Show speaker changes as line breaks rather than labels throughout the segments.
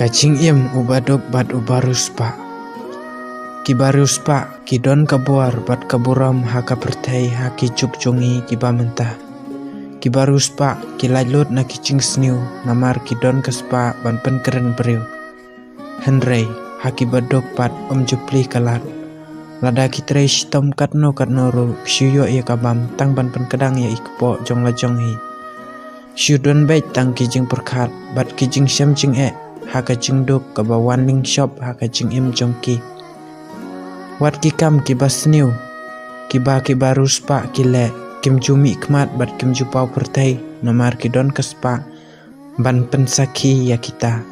Kacing im ubadok bat ubarus pa. Kibarus pa kidon kabuar bat kaburam haka pertai haki cukcungi kiba mentah. Kibarus pa kilajlut na kicing sniu namar kidon kaspa ban pen keren beriu. Henrei haki badok pat jupli kalat. Lada kitrei shitom katno ro kshuyo ia kabam tang ban pen kadang ia ikpo jong la jong hi. Syudon bait tang kijing perkat bat kijing syam jing haka jing duk kabawan ling shop haka jing im jongki. Wat kikam kibas sniu kiba ruspa kile kim jumi kmat bat kim jupau pertai nomar kidon kaspa ban pensaki ya kita.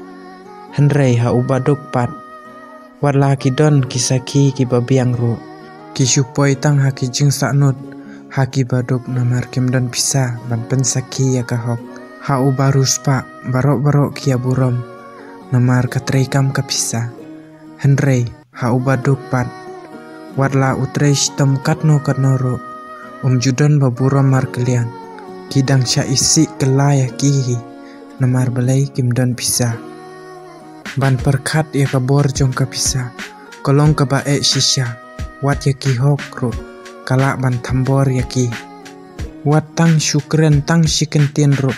Henrei ha ubaduk pat warla kidon kisaki kibabiang ru kisupoi tang haki jing saknut haki baduk nomar kim don pisa ban pensaki ya kahok ha ubarus pa barok kia burom nomar katrei kam kapisa. Henrei ha ubaduk pat warla utrei shitom katno ro judon baburom mar kalian kidang sya isi kelaya kihi nomar balai kim don pisa. Ban perkat ya kabor jong kapisa kolong kebae shisha wat ya kihok ro kalak ban tambor ya ki wat tang syukren tang shikentin ro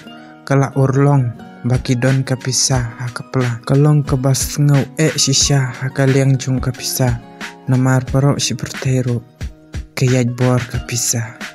kalak urlong baki don kapisa hakapla kolong kebas ngau shisha hakaliang jong kapisa nomar parok si bertero kayaj bor kapisa.